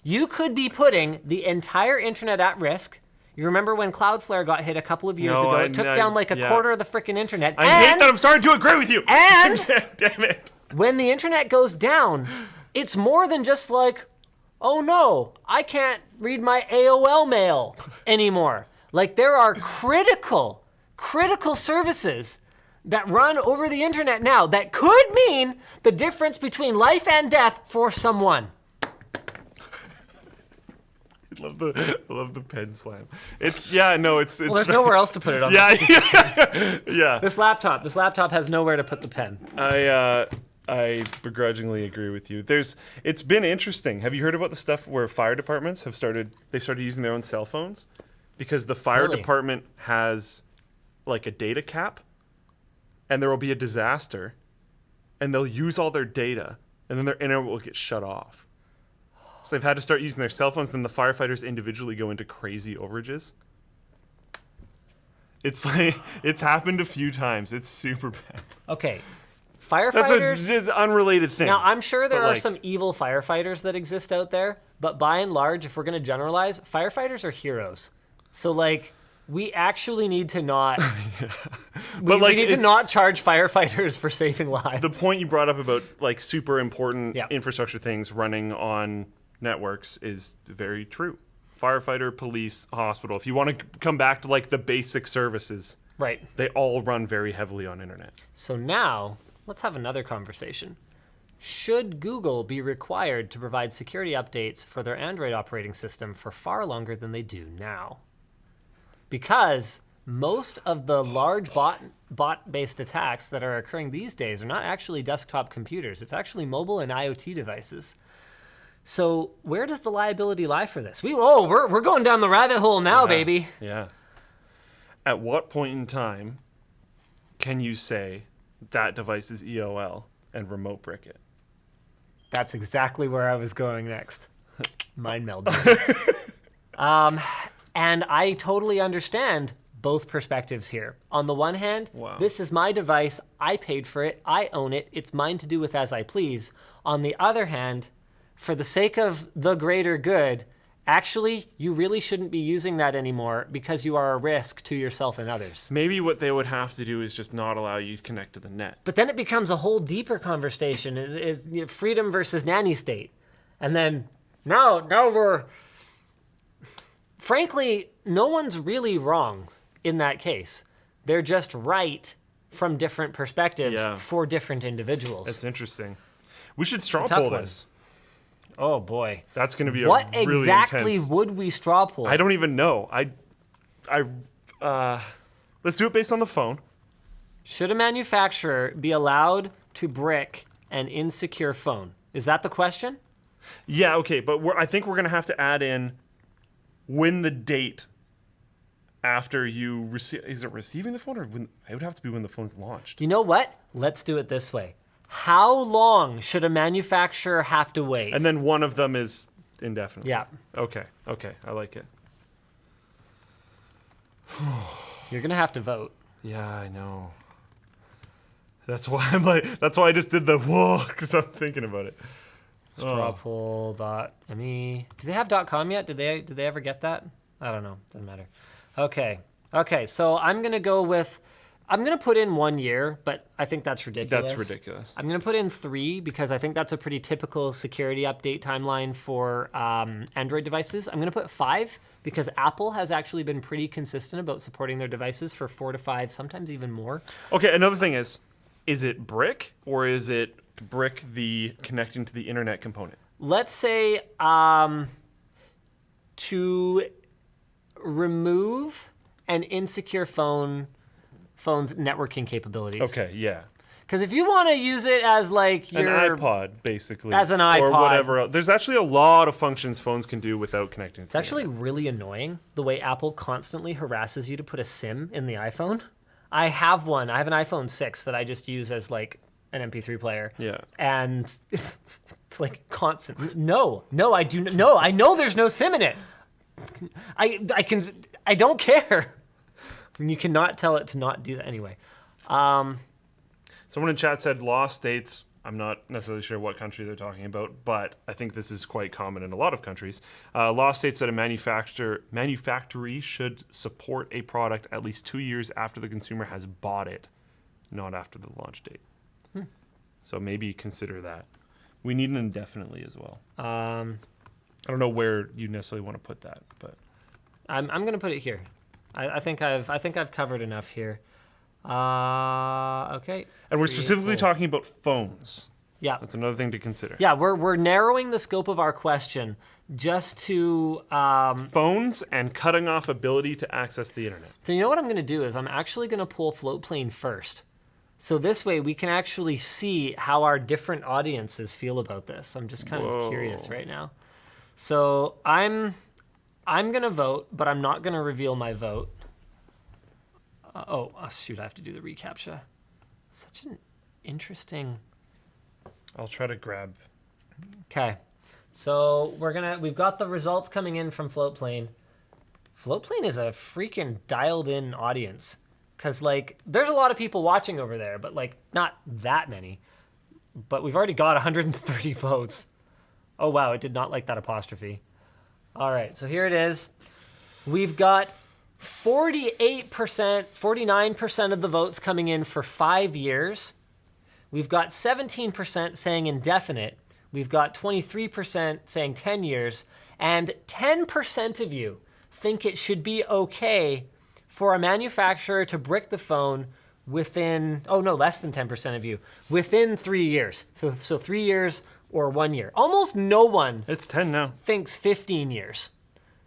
You could be putting the entire internet at risk. You remember when Cloudflare got hit a couple of years ago? It took down a quarter of the freaking internet. I hate that I'm starting to agree with you. And damn it. When the internet goes down, it's more than just oh no, I can't read my AOL mail anymore. There are critical services that run over the internet now that could mean the difference between life and death for someone. I love the pen slam. It's there's nowhere else to put it on. Yeah. This laptop has nowhere to put the pen. I begrudgingly agree with you. It's been interesting. Have you heard about the stuff where fire departments have started using their own cell phones because the fire department has a data cap, and there will be a disaster, and they'll use all their data, and then their internet will get shut off. So they've had to start using their cell phones, then the firefighters individually go into crazy overages. It's happened a few times. It's super bad. Okay. Firefighters. That's an unrelated thing. Now, I'm sure there are some evil firefighters that exist out there, but by and large, if we're going to generalize, firefighters are heroes. So, we actually need to not. we need to not charge firefighters for saving lives. The point you brought up about super important infrastructure things running on networks is very true. Firefighter, police, hospital. If you want to come back to the basic services, right? They all run very heavily on internet. So now let's have another conversation. Should Google be required to provide security updates for their Android operating system for far longer than they do now? Because most of the large bot-based attacks that are occurring these days are not actually desktop computers. It's actually mobile and IoT devices. So where does the liability lie for this? We're going down the rabbit hole now, baby. Yeah. At what point in time can you say that device is EOL and remote brick it? That's exactly where I was going next. Mind melding. And I totally understand both perspectives here. On the one hand, This is my device. I paid for it. I own it. It's mine to do with as I please. On the other hand, for the sake of the greater good, actually, you really shouldn't be using that anymore because you are a risk to yourself and others. Maybe what they would have to do is just not allow you to connect to the net. But then it becomes a whole deeper conversation, is freedom versus nanny state. And then now we're... Frankly, no one's really wrong in that case. They're just right from different perspectives for different individuals. That's interesting. We should straw poll this. Oh boy, that's going to be what really exactly intense. Would we straw poll? I don't even know. Let's do it based on the phone. Should a manufacturer be allowed to brick an insecure phone? Is that the question? Yeah. Okay, but I think we're going to have to add in when the date after you receive. Is it receiving the phone, or when? It would have to be when the phone's launched. You know what? Let's do it this way. How long should a manufacturer have to wait? And then one of them is indefinite. Yeah. Okay. I like it. You're gonna have to vote. Yeah, I know. That's why that's why I just did the whoa, because I'm thinking about it. Strawpoll.me. Do they have .com yet? Did they ever get that? I don't know. Doesn't matter. Okay. So I'm gonna put in 1 year, but I think that's ridiculous. That's ridiculous. I'm gonna put in 3 because I think that's a pretty typical security update timeline for Android devices. I'm gonna put 5 because Apple has actually been pretty consistent about supporting their devices for 4 to 5, sometimes even more. Okay. Another thing is it brick or is it brick the connecting to the internet component? Let's say to remove an insecure phone's networking capabilities. Okay, yeah. Because if you want to use it as like an your iPod, basically, as an iPod or whatever else. There's actually a lot of functions phones can do without connecting. It's actually really annoying the way Apple constantly harasses you to put a SIM in the iPhone. I have one. I have an iPhone 6 that I just use as like an MP3 player. Yeah. And it's like constant. No, I do. No, I know there's no SIM in it. I don't care. And you cannot tell it to not do that anyway. Someone in chat said law states, I'm not necessarily sure what country they're talking about, but I think this is quite common in a lot of countries. Law states that a manufacturer should support a product at least 2 years after the consumer has bought it, not after the launch date. So maybe consider that. We need an indefinitely as well. I don't know where you necessarily want to put that, but I'm going to put it here. I think I've covered enough here. Okay. And we're specifically talking about phones. Yeah. That's another thing to consider. Yeah, we're narrowing the scope of our question just to phones and cutting off ability to access the internet. So you know what I'm going to do is I'm actually going to pull Floatplane first. So this way we can actually see how our different audiences feel about this. I'm just kind of curious right now. So I'm going to vote, but I'm not going to reveal my vote. Oh, shoot, I have to do the reCAPTCHA. Such an interesting... I'll try to grab... Okay, so we've got the results coming in from Floatplane. Floatplane is a freaking dialed-in audience. Because, like, there's a lot of people watching over there, but, like, not that many. But we've already got 130 votes. Oh, wow, it did not like that apostrophe. All right, so here it is. We've got 48%, 49% of the votes coming in for 5 years. We've got 17% saying indefinite. We've got 23% saying 10 years. And 10% of you think it should be okay for a manufacturer to brick the phone within, less than 10% of you, within 3 years. So 3 years or 1 year. Almost no one It's 10 now. thinks 15 years.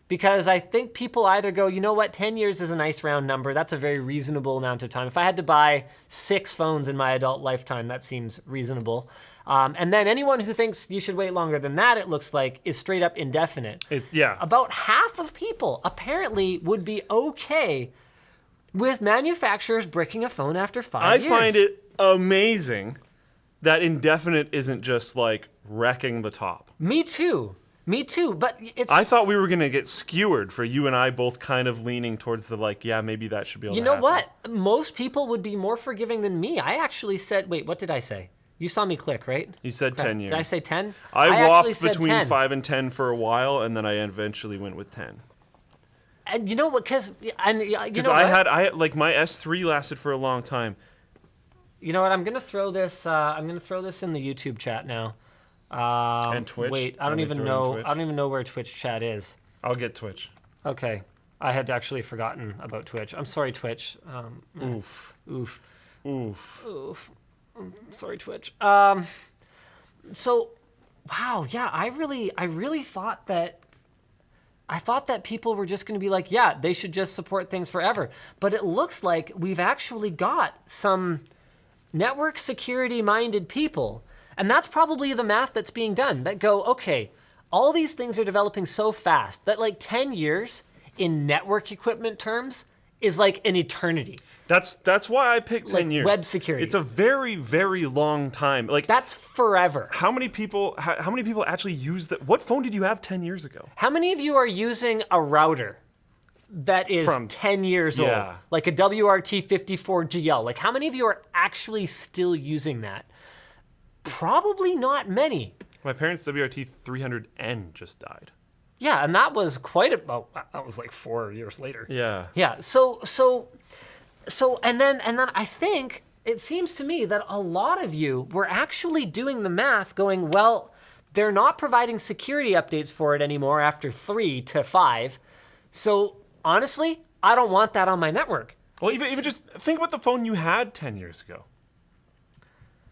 Because I think people either go, you know what, 10 years is a nice round number. That's a very reasonable amount of time. If I had to buy 6 phones in my adult lifetime, that seems reasonable. And then anyone who thinks you should wait longer than that, it looks like, is straight up indefinite. Yeah. About half of people apparently would be okay with manufacturers bricking a phone after 5 years. I find it amazing that indefinite isn't just like wrecking the top. Me too, but it's... I thought we were going to get skewered for you and I both kind of leaning towards the like, yeah, maybe that should be able to happen. You know what? Most people would be more forgiving than me. I actually said, wait, what did I say? You saw me click, right? You said 10 years. Did I say 10? I actually waffled said between 10. 5 and 10 for a while, and then I eventually went with 10. And you know what? Because I had like my S3 lasted for a long time. You know what? I'm gonna throw this. I'm gonna throw this in the YouTube chat now. And Twitch. Wait, I don't even know where Twitch chat is. I'll get Twitch. Okay, I had actually forgotten about Twitch. I'm sorry, Twitch. Oof. Sorry, Twitch. So, wow, yeah, I really thought that. I thought that people were just going to be like, yeah, they should just support things forever. But it looks like we've actually got some network security-minded people, and that's probably the math that's being done, that go, okay, all these things are developing so fast that like 10 years in network equipment terms is like an eternity. That's why I picked 10 years. Web security. It's a very, very long time. Like that's forever. How many people actually use that? What phone did you have 10 years ago? How many of you are using a router that is 10 years old? Like a WRT54GL. Like how many of you are actually still using that? Probably not many. My parents' WRT300N just died. Yeah, and that was that was like 4 years later. Yeah. Yeah. So and then I think it seems to me that a lot of you were actually doing the math going, well, they're not providing security updates for it anymore after 3 to 5. So honestly, I don't want that on my network. Well, even just think about the phone you had 10 years ago.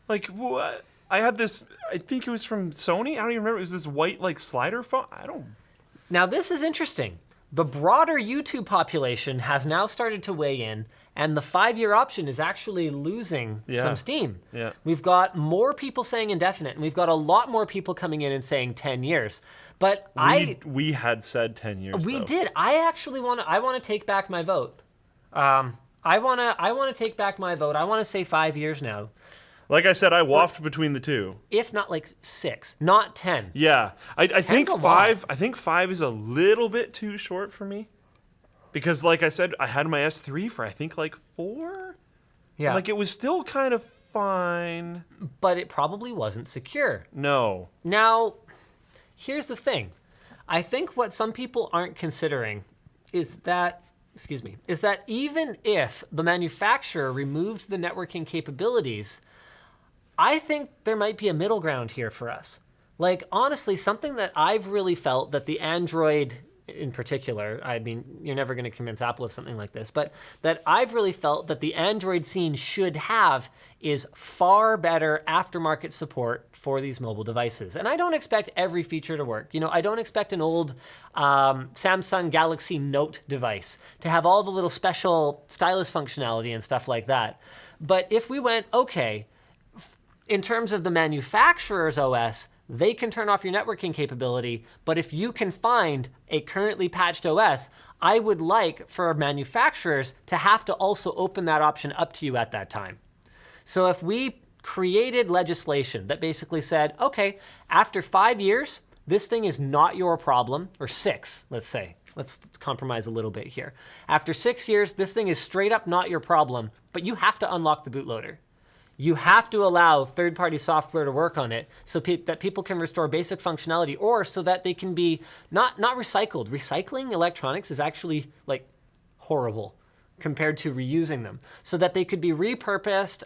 Like what? I had this, I think it was from Sony. I don't even remember. It was this white like slider phone. Now this is interesting. The broader YouTube population has now started to weigh in, and the 5-year option is actually losing some steam. Yeah. We've got more people saying indefinite, and we've got a lot more people coming in and saying 10 years. But we had said 10 years. We did. I actually want to take back my vote. I want to take back my vote. I want to say 5 years now. Like I said, I waffled between the two. If not like 6, not 10. Yeah, I think 10's a 5. I think 5 is a little bit too short for me, because like I said, I had my S3 for I think like 4. Yeah. Like it was still kind of fine. But it probably wasn't secure. No. Now, here's the thing. I think what some people aren't considering is that even if the manufacturer removed the networking capabilities, I think there might be a middle ground here for us. Like, honestly, something that I've really felt that the Android in particular, I mean, you're never going to convince Apple of something like this, but that I've really felt that the Android scene should have is far better aftermarket support for these mobile devices. And I don't expect every feature to work. You know, I don't expect an old Samsung Galaxy Note device to have all the little special stylus functionality and stuff like that. But if we went, okay, in terms of the manufacturer's OS, they can turn off your networking capability, but if you can find a currently patched OS, I would like for manufacturers to have to also open that option up to you at that time. So if we created legislation that basically said, okay, after 5 years, this thing is not your problem, or 6, let's say. Let's compromise a little bit here. After 6 years, this thing is straight up not your problem, but you have to unlock the bootloader. You have to allow third-party software to work on it so that people can restore basic functionality, or so that they can be not recycled. Recycling electronics is actually like horrible compared to reusing them, so that they could be repurposed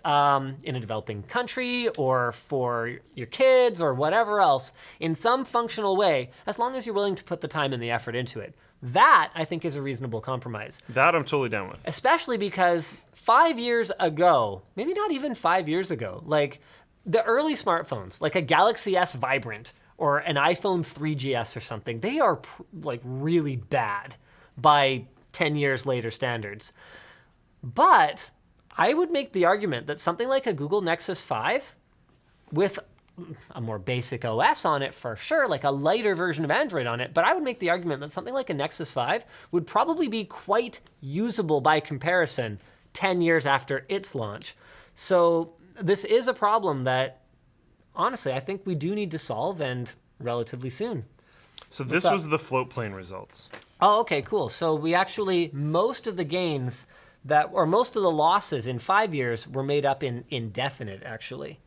in a developing country or for your kids or whatever else in some functional way, as long as you're willing to put the time and the effort into it. That, I think, is a reasonable compromise. That I'm totally down with. Especially because 5 years ago, maybe not even 5 years ago, like the early smartphones, like a Galaxy S Vibrant or an iPhone 3GS or something, they are like really bad by 10 years later standards. But I would make the argument that something like a Google Nexus 5 with a more basic OS on it for sure, like a lighter version of Android on it, but I would make the argument that something like a Nexus 5 would probably be quite usable by comparison 10 years after its launch. So this is a problem that, honestly, I think we do need to solve, and relatively soon. So this was the Floatplane results. Oh, okay, cool. So we actually, most of the gains or most of the losses in 5 years were made up in indefinite, actually.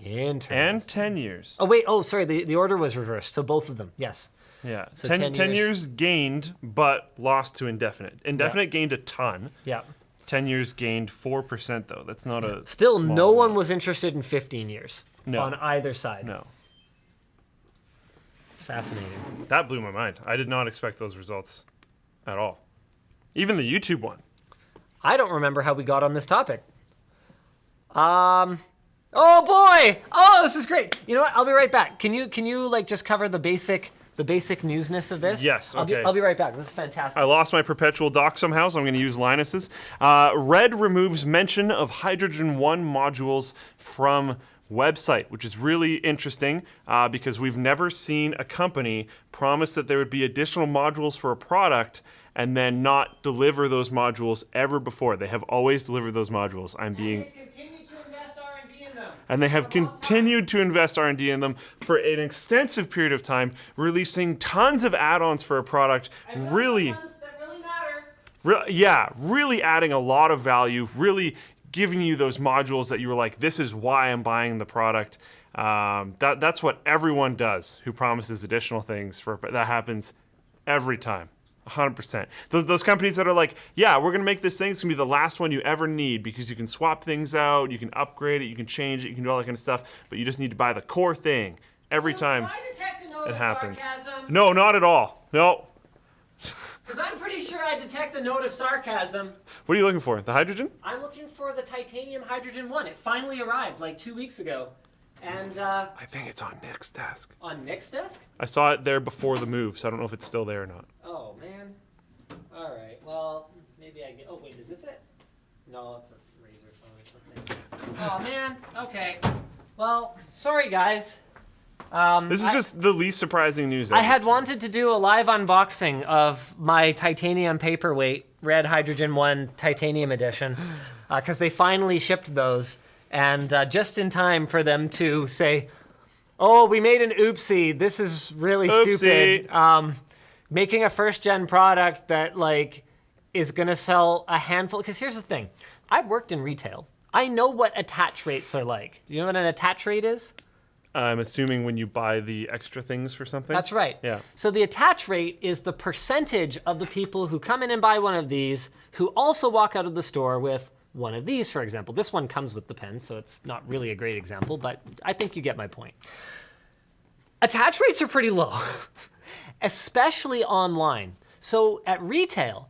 Interesting. And 10 years. Oh, wait. Oh, sorry. The order was reversed. So both of them. Yes. Yeah. So 10 years gained, but lost to indefinite. Indefinite gained a ton. Yeah. 10 years gained 4%, though. That's not a Still, small no one amount. was interested in 15 years on either side. No. Fascinating. That blew my mind. I did not expect those results at all. Even the YouTube one. I don't remember how we got on this topic. Oh boy! Oh, this is great. You know what? I'll be right back. Can you like just cover the basic newsness of this? Yes. Okay. I'll be right back. This is fantastic. I lost my perpetual dock somehow, so I'm going to use Linus's. Red removes mention of Hydrogen 1 modules from website, which is really interesting because we've never seen a company promise that there would be additional modules for a product and then not deliver those modules ever before. They have always delivered those modules. And they have continued to invest R&D in them for an extensive period of time, releasing tons of add-ons for a product, really adding a lot of value, really giving you those modules that you were like, this is why I'm buying the product. That's what everyone does who promises additional things. That happens every time. 100%. Those companies that are like, yeah, we're going to make this thing. It's going to be the last one you ever need because you can swap things out, you can upgrade it, you can change it, you can do all that kind of stuff, but you just need to buy the core thing every time it happens. Sarcasm? No, not at all. No. Because I'm pretty sure I detect a note of sarcasm. What are you looking for? The hydrogen? I'm looking for the titanium hydrogen 1. It finally arrived like 2 weeks ago. And I think it's on Nick's desk. On Nick's desk? I saw it there before the move, so I don't know if it's still there or not. Oh, man. All right. Well, maybe I get. Oh wait, is this it? No, it's a Razer phone or something. Oh man. Okay. Well, sorry guys. This is just the least surprising news ever. I had wanted to do a live unboxing of my titanium paperweight Red Hydrogen 1 Titanium Edition because they finally shipped those, and just in time for them to say, "Oh, we made an oopsie. This is really stupid. Making a first-gen product that like is gonna sell a handful." Because here's the thing: I've worked in retail. I know what attach rates are like. Do you know what an attach rate is? I'm assuming when you buy the extra things for something. That's right. Yeah. So the attach rate is the percentage of the people who come in and buy one of these who also walk out of the store with one of these, for example. This one comes with the pen, so it's not really a great example, but I think you get my point. Attach rates are pretty low, especially online. So at retail,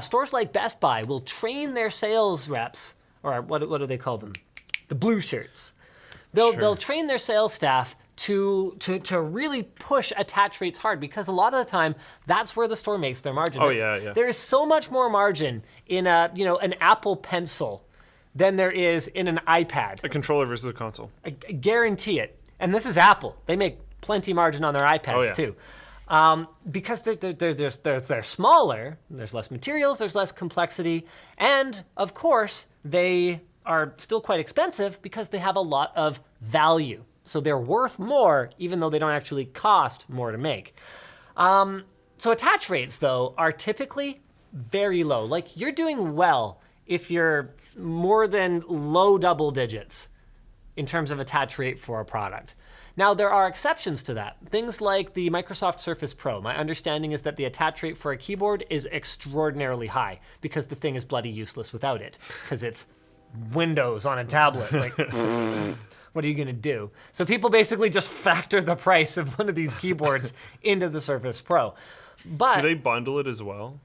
stores like Best Buy will train their sales reps, or what do they call them? The blue shirts. They'll train their sales staff to really push attach rates hard because a lot of the time that's where the store makes their margin. Oh yeah. There is so much more margin in an Apple Pencil than there is in an iPad. A controller versus a console. I guarantee it. And this is Apple. They make plenty margin on their iPads too. Because they're smaller, there's less materials, there's less complexity, and of course they are still quite expensive because they have a lot of value. So they're worth more even though they don't actually cost more to make. So attach rates though are typically very low. Like you're doing well if you're more than low double digits in terms of attach rate for a product. Now, there are exceptions to that. Things like the Microsoft Surface Pro. My understanding is that the attach rate for a keyboard is extraordinarily high because the thing is bloody useless without it, because it's Windows on a tablet. Like, what are you gonna do? So people basically just factor the price of one of these keyboards into the Surface Pro. But do they bundle it as well?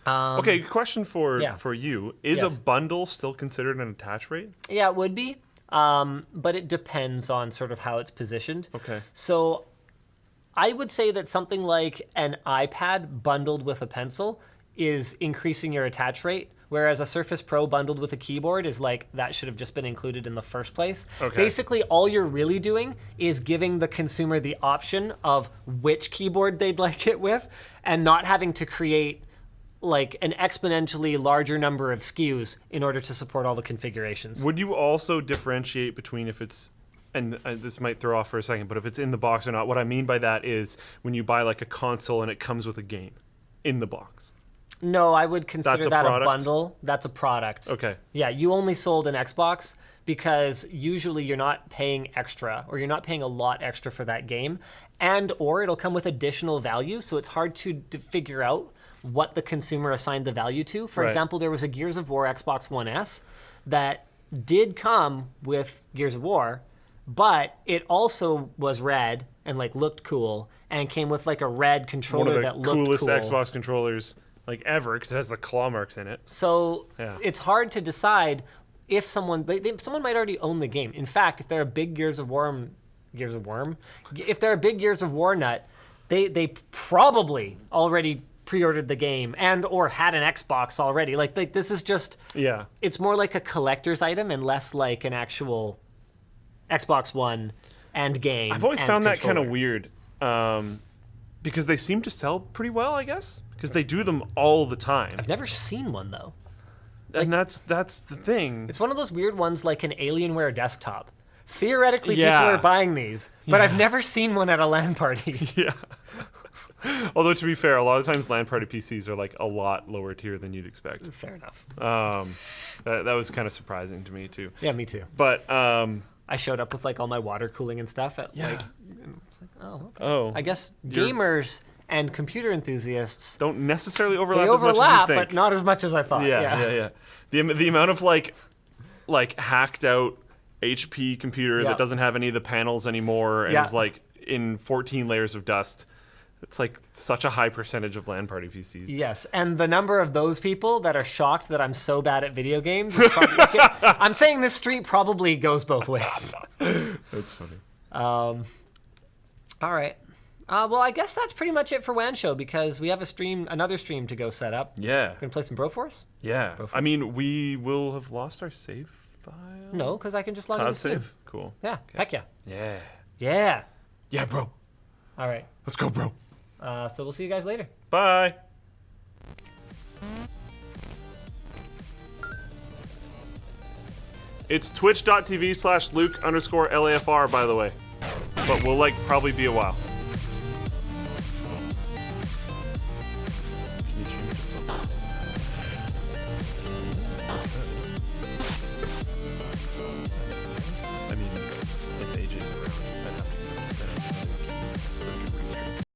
Okay, question for you. Is a bundle still considered an attach rate? Yeah, it would be. But it depends on sort of how it's positioned. Okay. So I would say that something like an iPad bundled with a pencil is increasing your attach rate, whereas a Surface Pro bundled with a keyboard is like, that should have just been included in the first place. Okay. Basically, all you're really doing is giving the consumer the option of which keyboard they'd like it with and not having to create like an exponentially larger number of SKUs in order to support all the configurations. Would you also differentiate between if it's, and this might throw off for a second, but if it's in the box or not? What I mean by that is when you buy like a console and it comes with a game in the box. No, I would consider that product? a bundle. That's a product. Okay. Yeah, you only sold an Xbox because usually you're not paying extra or you're not paying a lot extra for that game, and or it'll come with additional value, so it's hard to figure out what the consumer assigned the value to. For example, there was a Gears of War Xbox One S that did come with Gears of War, but it also was red and like looked cool and came with like a red controller that looked cool. One of the coolest Xbox controllers like ever because it has the claw marks in it. So it's hard to decide if someone might already own the game. In fact, if they're a big if they're a big Gears of War nut, they probably already pre-ordered the game and or had an Xbox already. Like this is just it's more like a collector's item and less like an actual Xbox One and game. I've always found that kind of weird because they seem to sell pretty well, I guess, because they do them all the time. I've never seen one though. And that's the thing. It's one of those weird ones like an Alienware desktop. Theoretically, people are buying these, but I've never seen one at a LAN party. Yeah. Although, to be fair, a lot of times LAN party PCs are like a lot lower tier than you'd expect. Fair enough. That was kind of surprising to me, too. Yeah, me too. But I showed up with like all my water cooling and stuff. And it's like, oh, okay. I guess gamers and computer enthusiasts don't necessarily overlap as much as you think. But not as much as I thought. Yeah. The amount of like hacked out HP computer that doesn't have any of the panels anymore and is like in 14 layers of dust. It's like such a high percentage of LAN party PCs. Yes, and the number of those people that are shocked that I'm so bad at video games. Is probably, I'm saying this street probably goes both ways. That's funny. All right. Well, I guess that's pretty much it for WAN Show because we have another stream to go set up. Yeah. Gonna play some Broforce? Yeah. I mean, we will have lost our save file. No, because I can just log Cloud into Steam. save. Cool. Yeah. Okay. Heck yeah. Yeah. Yeah. Yeah, bro. All right. Let's go, bro. So we'll see you guys later. Bye. It's twitch.tv/Luke_LAFR, by the way. But we'll probably be a while.